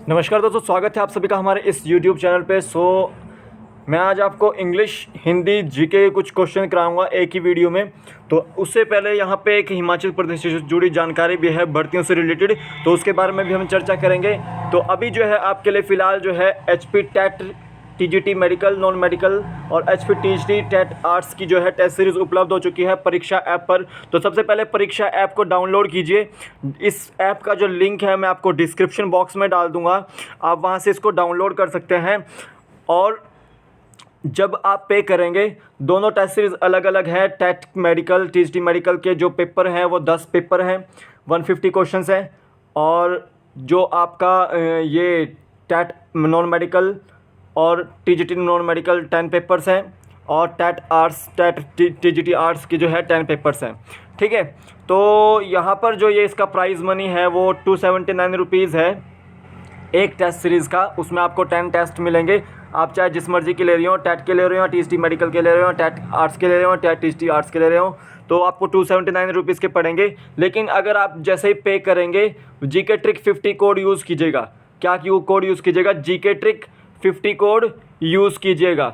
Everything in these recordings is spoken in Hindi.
नमस्कार दोस्तों, स्वागत है आप सभी का हमारे इस YouTube चैनल पे। मैं आज आपको इंग्लिश, हिंदी, जीके के कुछ क्वेश्चन कराऊंगा एक ही वीडियो में। तो उससे पहले यहाँ पे एक हिमाचल प्रदेश से जुड़ी जानकारी भी है भर्तियों से रिलेटेड, तो उसके बारे में भी हम चर्चा करेंगे। तो अभी जो है आपके लिए फ़िलहाल जो है HP TET, TGT medical, non medical और HP TGT टेट आर्ट्स की जो है टेस्ट सीरीज़ उपलब्ध हो चुकी है परीक्षा ऐप पर। तो सबसे पहले परीक्षा ऐप को डाउनलोड कीजिए। इस ऐप का जो लिंक है मैं आपको डिस्क्रिप्शन बॉक्स में डाल दूंगा, आप वहां से इसको डाउनलोड कर सकते हैं। और जब आप पे करेंगे, दोनों टेस्ट सीरीज़ अलग अलग है। टेट मेडिकल, TGT मेडिकल के जो पेपर हैं वो 10 पेपर हैं, 150 क्वेश्चंस हैं। और जो आपका ये टेट नॉन मेडिकल और TGT नॉन मेडिकल 10 पेपर्स हैं। और TET arts, TET TGT arts की जो है 10 पेपर्स हैं। ठीक है, तो यहाँ पर जो ये इसका प्राइज़ मनी है वो 279 रुपीज़ है एक टेस्ट सीरीज़ का। उसमें आपको 10 टेस्ट मिलेंगे, आप चाहे जिस मर्जी के ले रहे हो, टेट के ले रहे हो, TGT मेडिकल के ले रहे हो, टेट आर्ट्स के ले रहे हो, टेट TGT आर्ट्स के ले रहे हो, तो आपको 279 रुपीज़ के पड़ेंगे। लेकिन अगर आप जैसे ही पे करेंगे, GK ट्रिक 50 कोड यूज़ कीजिएगा। क्या कोड यूज़ कीजिएगा? GK ट्रिक 50 कोड यूज़ कीजिएगा।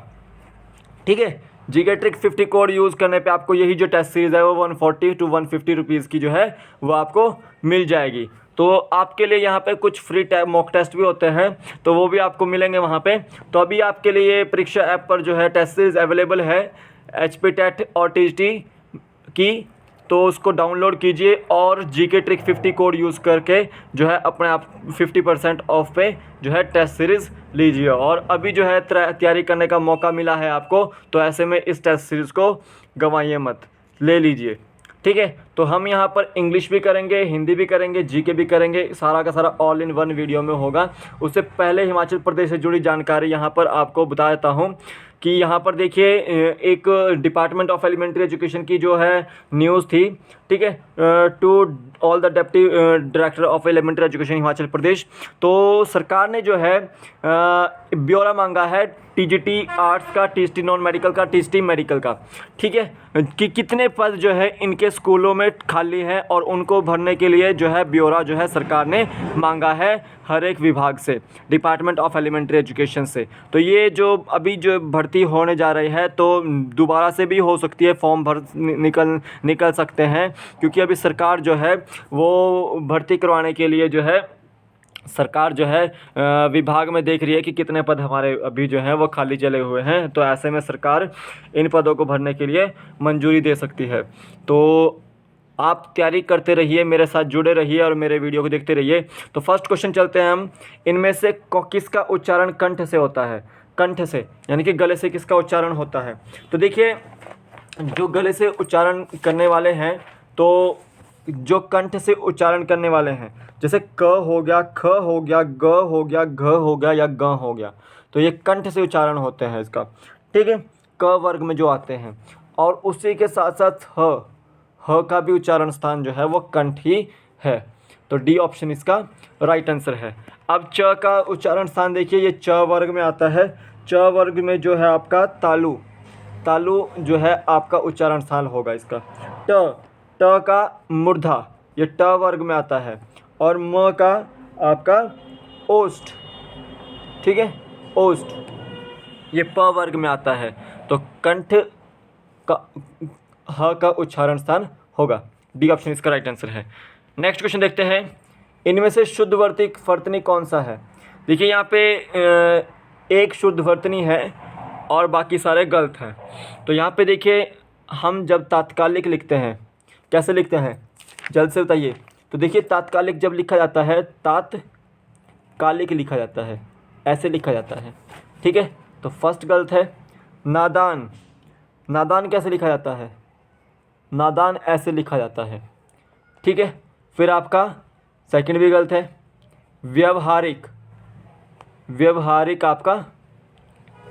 ठीक है, GK ट्रिक 50 कोड यूज़ करने पे आपको यही जो टेस्ट सीरीज़ है वो 140 to 150 रुपीज़ की जो है वो आपको मिल जाएगी। तो आपके लिए यहाँ पे कुछ फ्री मॉक टेस्ट भी होते हैं, तो वो भी आपको मिलेंगे वहाँ पे। तो अभी आपके लिए परीक्षा ऐप पर जो है टेस्ट सीरीज़ अवेलेबल है HP टेट और TGT की, तो उसको डाउनलोड कीजिए और GK ट्रिक 50 कोड यूज़ करके जो है अपने आप 50% ऑफ पे जो है टेस्ट सीरीज़ लीजिए। और अभी जो है तैयारी करने का मौका मिला है आपको, तो ऐसे में इस टेस्ट सीरीज़ को गंवाइए मत, ले लीजिए। ठीक है, तो हम यहाँ पर इंग्लिश भी करेंगे, हिंदी भी करेंगे, GK भी करेंगे, सारा का सारा ऑल इन वन वीडियो में होगा। उससे पहले हिमाचल प्रदेश से जुड़ी जानकारी यहाँ पर आपको बता देता हूँ कि यहाँ पर देखिए एक डिपार्टमेंट ऑफ एलिमेंट्री एजुकेशन की जो है न्यूज़ थी। ठीक है, to all the deputy director of elementary education Himachal Pradesh. तो सरकार ने जो है ब्यौरा मांगा है TGT आर्ट्स का, TGT नॉन मेडिकल का, TGT मेडिकल का। ठीक है, कि कितने पद जो है इनके स्कूलों में खाली हैं और उनको भरने के लिए जो है ब्यौरा जो है सरकार ने मांगा है हर एक विभाग से, डिपार्टमेंट ऑफ एलिमेंट्री एजुकेशन से। तो ये जो अभी जो भर्ती होने जा रही है, तो दोबारा से भी हो सकती है, फॉर्म निकल सकते हैं, क्योंकि अभी सरकार जो है वो भर्ती करवाने के लिए जो है सरकार जो है विभाग में देख रही है कि कितने पद हमारे अभी जो हैं वो खाली चले हुए हैं। तो ऐसे में सरकार इन पदों को भरने के लिए मंजूरी दे सकती है। तो आप तैयारी करते रहिए, मेरे साथ जुड़े रहिए और मेरे वीडियो को देखते रहिए। तो फर्स्ट क्वेश्चन चलते हैं हम। इनमें से किसका उच्चारण कंठ से होता है? कंठ से यानी कि गले से किसका उच्चारण होता है? तो देखिए, जो गले से उच्चारण करने वाले हैं, तो जो कंठ से उच्चारण करने वाले हैं, जैसे क हो गया, ख हो गया, ग हो गया, घ हो गया या ग हो गया, तो ये कंठ से उच्चारण होते हैं इसका। ठीक है, क वर्ग में जो आते हैं। और उसी के साथ साथ ह का भी उच्चारण स्थान जो है वो कंठ ही है। तो डी ऑप्शन इसका राइट आंसर है। अब च का उच्चारण स्थान देखिए, ये च वर्ग में आता है। च वर्ग में जो है आपका तालु, तालु जो है आपका उच्चारण स्थान होगा इसका। ट का मूर्धा, ये ट वर्ग में आता है। और म का आपका ओष्ठ, ठीक है, ओष्ठ, ये प वर्ग में आता है। तो कंठ का ह का उच्चारण स्थान होगा। डी ऑप्शन इसका राइट आंसर है। नेक्स्ट क्वेश्चन देखते हैं। इनमें से शुद्धवर्ती वर्तनी कौन सा है? देखिए, यहाँ पे एक शुद्ध वर्तनी है और बाकी सारे गलत हैं। तो यहाँ पे देखिए, हम जब तात्कालिक लिखते हैं, कैसे लिखते हैं, जल्द से बताइए। तो देखिए, तात्कालिक जब लिखा जाता है, तात्कालिक लिखा जाता है, ऐसे लिखा जाता है। ठीक है, तो फर्स्ट गलत है। नादान, नादान कैसे लिखा जाता है? नादान ऐसे लिखा जाता है। ठीक है, फिर आपका सेकंड भी गलत है। व्यवहारिक, व्यवहारिक आपका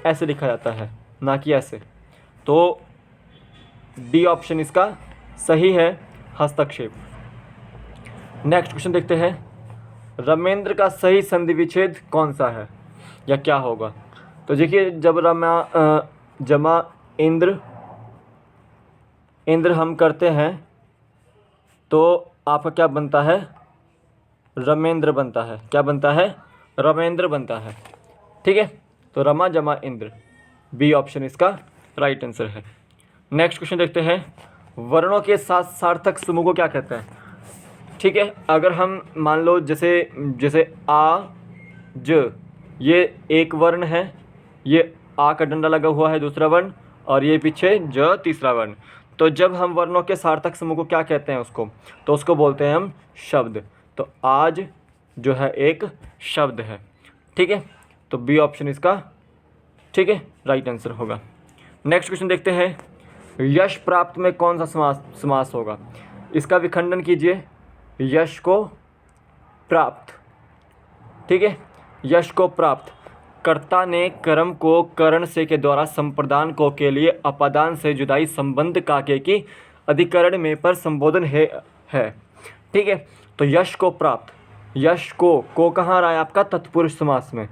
ऐसे लिखा जाता है, ना कि ऐसे। तो डी ऑप्शन इसका सही है, हस्तक्षेप। नेक्स्ट क्वेश्चन देखते हैं। रमेंद्र का सही संधि विच्छेद कौन सा है या क्या होगा? तो देखिए, जब जमा इंद्र हम करते हैं तो आपका क्या बनता है? रमेंद्र बनता है। क्या बनता है? रमेंद्र बनता है। ठीक है, तो रमा जमा इंद्र, बी ऑप्शन इसका राइट आंसर है। नेक्स्ट क्वेश्चन देखते हैं, वर्णों के साथ सार्थक समूह को क्या कहते हैं? ठीक है, अगर हम मान लो जैसे जैसे आ ज, ये एक वर्ण है, ये आ का डंडा लगा हुआ है दूसरा वर्ण, और ये पीछे ज तीसरा वर्ण। तो जब हम वर्णों के सार्थक समूह को क्या कहते हैं उसको, तो उसको बोलते हैं हम शब्द। तो आज जो है एक शब्द है। ठीक है, तो बी ऑप्शन इसका ठीक है राइट आंसर होगा। नेक्स्ट क्वेश्चन देखते हैं, यश प्राप्त में कौन सा समास होगा? इसका विखंडन कीजिए, यश को प्राप्त। ठीक है, यश को प्राप्त, कर्ता ने कर्म को करण से के द्वारा संप्रदान को के लिए अपादान से जुदाई संबंध काके की अधिकरण में पर संबोधन है। ठीक है, तो यश को प्राप्त, यश को कहाँ आ रहा है आपका? तत्पुरुष समास में।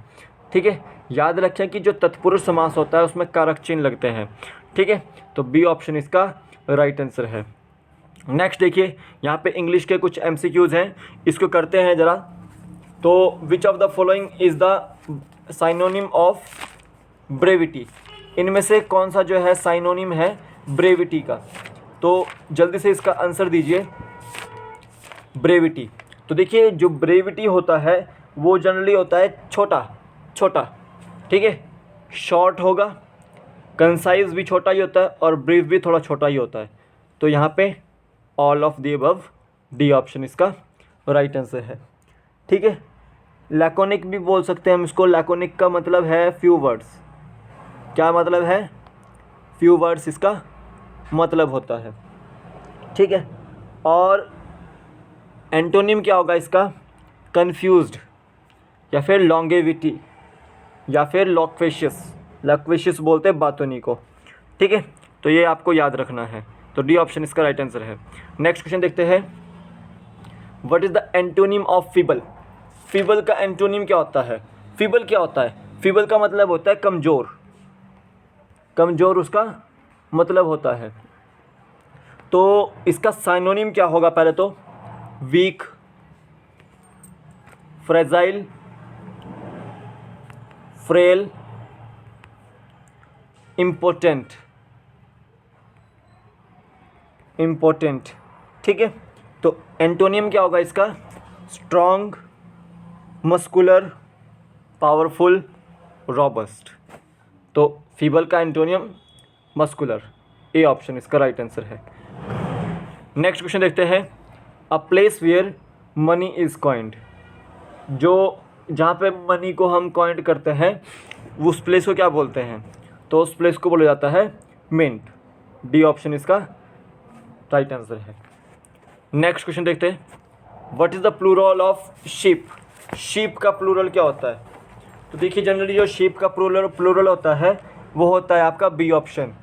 ठीक है, याद रखें कि जो तत्पुरुष समास होता है उसमें कारक चिन्ह लगते हैं। ठीक है, तो बी ऑप्शन इसका राइट आंसर है। नेक्स्ट देखिए, यहाँ पे इंग्लिश के कुछ एमसीक्यूज़ हैं, इसको करते हैं ज़रा। तो which of the following is the synonym of brevity? इनमें से कौन सा जो है साइनोनिम है ब्रेविटी का? तो जल्दी से इसका आंसर दीजिए। ब्रेविटी, तो देखिए जो ब्रेविटी होता है वो जनरली होता है छोटा छोटा। ठीक है, शॉर्ट होगा, कंसाइज भी छोटा ही होता है, और ब्रीफ भी थोड़ा छोटा ही होता है। तो यहाँ पे all of the above, D option इसका राइट आंसर है। ठीक है, लैकोनिक भी बोल सकते हैं हम इसको। लैकोनिक का मतलब है फ्यू वर्ड्स। क्या मतलब है? फ्यू वर्ड्स इसका मतलब होता है। ठीक है, और एंटोनिम क्या होगा इसका? कन्फ्यूज्ड, या फिर लॉन्गेविटी, या फिर लॉक्वेशियस। लॉक्वेशियस बोलते हैं बातोनी को। ठीक है, तो ये आपको याद रखना है। तो डी ऑप्शन इसका राइट आंसर है। नेक्स्ट क्वेश्चन देखते हैं, what is the antonym of feeble? Feeble का एंटोनिम क्या होता है? फीबल क्या होता है? फीबल का मतलब होता है कमज़ोर। कमज़ोर उसका मतलब होता है। तो इसका साइनोनिम क्या होगा? पहले तो वीक, फ्रेजाइल, फ्रेल, इम्पोर्टेंट। ठीक है, तो एंटोनियम क्या होगा इसका? Strong, muscular, powerful, robust. तो फीबल का एंटोनियम मस्कुलर, ए ऑप्शन इसका राइट आंसर है। नेक्स्ट क्वेश्चन देखते हैं, a place where money is coined. जो जहाँ पे मनी को हम कॉइंड करते हैं उस प्लेस को क्या बोलते हैं? तो उस प्लेस को बोला जाता है मिंट। डी ऑप्शन इसका राइट आंसर है। नेक्स्ट क्वेश्चन देखते हैं, what is the plural of sheep? Sheep का प्लूरल क्या होता है? तो देखिए जनरली जो शीप का प्लूरल होता है वो होता है आपका बी ऑप्शन।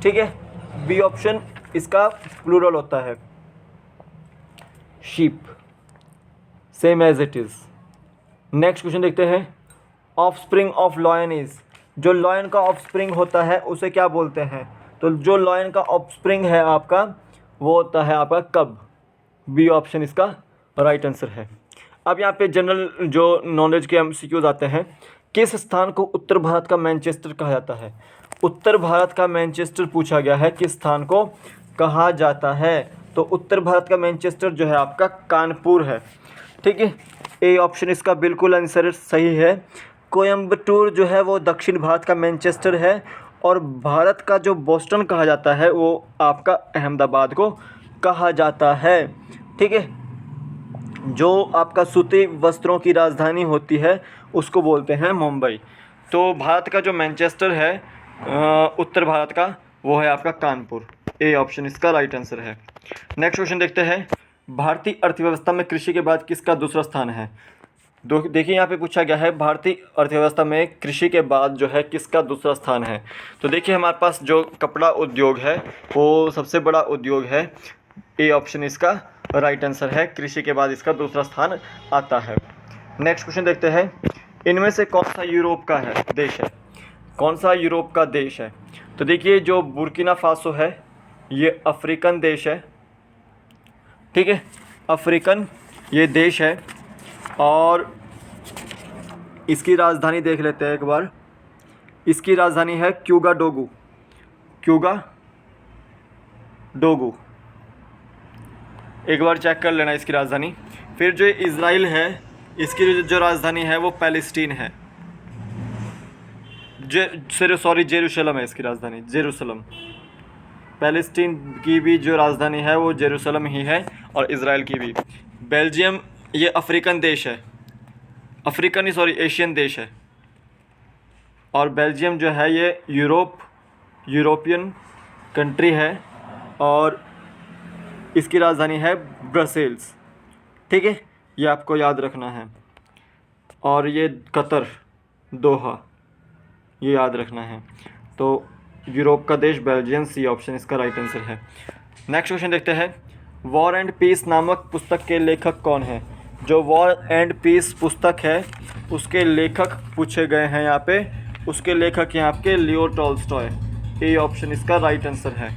ठीक है, बी ऑप्शन इसका प्लूरल होता है sheep, same as it is. Next question देखते हैं, ऑफस्प्रिंग ऑफ लॉयन इज। जो लॉयन का ऑफस्प्रिंग होता है उसे क्या बोलते हैं? तो जो लॉयन का ऑफस्प्रिंग है आपका वो होता है आपका कब। बी ऑप्शन इसका राइट आंसर है। अब यहाँ पे जनरल जो नॉलेज के एमसीक्यूज आते हैं, किस स्थान को उत्तर भारत का मैनचेस्टर कहा जाता है? उत्तर भारत का मैनचेस्टर पूछा गया है, किस स्थान को कहा जाता है? तो उत्तर भारत का मैनचेस्टर जो है आपका कानपुर है। ठीक है, ए ऑप्शन इसका बिल्कुल आंसर सही है। कोयम्बटूर जो है वो दक्षिण भारत का मैनचेस्टर है, और भारत का जो बोस्टन कहा जाता है वो आपका अहमदाबाद को कहा जाता है। ठीक है, जो आपका सूती वस्त्रों की राजधानी होती है उसको बोलते हैं मुंबई। तो भारत का जो मैनचेस्टर है उत्तर भारत का, वो है आपका कानपुर। ए ऑप्शन इसका राइट आंसर है। नेक्स्ट क्वेश्चन देखते हैं, भारतीय अर्थव्यवस्था में कृषि के बाद किसका दूसरा स्थान है? देखिए यहाँ पे पूछा गया है भारतीय अर्थव्यवस्था में कृषि के बाद जो है किसका दूसरा स्थान है। तो देखिए हमारे पास जो कपड़ा उद्योग है वो सबसे बड़ा उद्योग है। ए ऑप्शन इसका राइट आंसर है, कृषि के बाद इसका दूसरा स्थान आता है। नेक्स्ट क्वेश्चन देखते हैं, इनमें से कौन सा यूरोप का है देश है? कौन सा यूरोप का देश है? तो देखिए जो बुर्किना फासो है ये अफ्रीकन देश है। ठीक है, अफ्रीकन ये देश है, और इसकी राजधानी देख लेते हैं एक बार। इसकी राजधानी है क्यूगाडोगू। क्यूगाडोगू, एक बार चेक कर लेना इसकी राजधानी। फिर जो इज़राइल है, इसकी जो राजधानी है वो पैलेस्टीन है। जेरूशलम है इसकी राजधानी, जेरूशलम। पैलेस्टीन की भी जो राजधानी है वो जेरूशलम ही है, और इज़राइल की भी। बेल्जियम ये अफ्रीकन देश है, एशियन देश है। और बेल्जियम जो है ये यूरोपियन कंट्री है, और इसकी राजधानी है ब्रसेल्स। ठीक है, ये आपको याद रखना है। और ये कतर, दोहा, ये याद रखना है। तो यूरोप का देश बेल्जियम, सी ऑप्शन इसका राइट आंसर है। नेक्स्ट क्वेश्चन देखते हैं। वॉर एंड पीस नामक पुस्तक के लेखक कौन है? जो वॉर एंड पीस पुस्तक है उसके लेखक पूछे गए हैं यहाँ पे। उसके लेखक यहाँ पे लियो टॉल्स्टॉय, ए ऑप्शन इसका राइट आंसर है।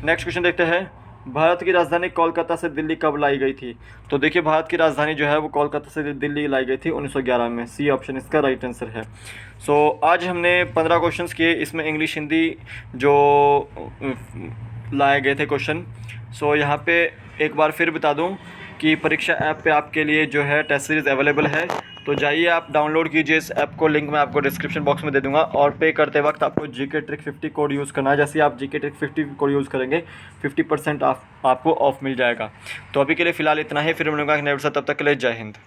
नेक्स्ट क्वेश्चन देखते हैं। भारत की राजधानी कोलकाता से दिल्ली कब लाई गई थी? तो देखिए, भारत की राजधानी जो है वो कोलकाता से दिल्ली लाई गई थी 1911 में। सी ऑप्शन इसका राइट आंसर है। सो आज हमने 15 क्वेश्चंस किए, इसमें इंग्लिश हिंदी जो लाए गए थे क्वेश्चन। सो यहाँ पे एक बार फिर बता दूँ कि परीक्षा ऐप पे आपके लिए जो है टेस्ट सीरीज़ अवेलेबल है। तो जाइए आप डाउनलोड कीजिए इस ऐप को, लिंक मैं आपको डिस्क्रिप्शन बॉक्स में दे दूंगा। और पे करते वक्त आपको जीके ट्रिक 50 कोड यूज़ करना है। जैसे ही आप जीके ट्रिक 50 कोड यूज़ करेंगे 50% आपको ऑफ मिल जाएगा। तो अभी के लिए फ़िलहाल इतना ही, फिर मिलूंगा नेक्स्ट, तब तक के लिए जय हिंद।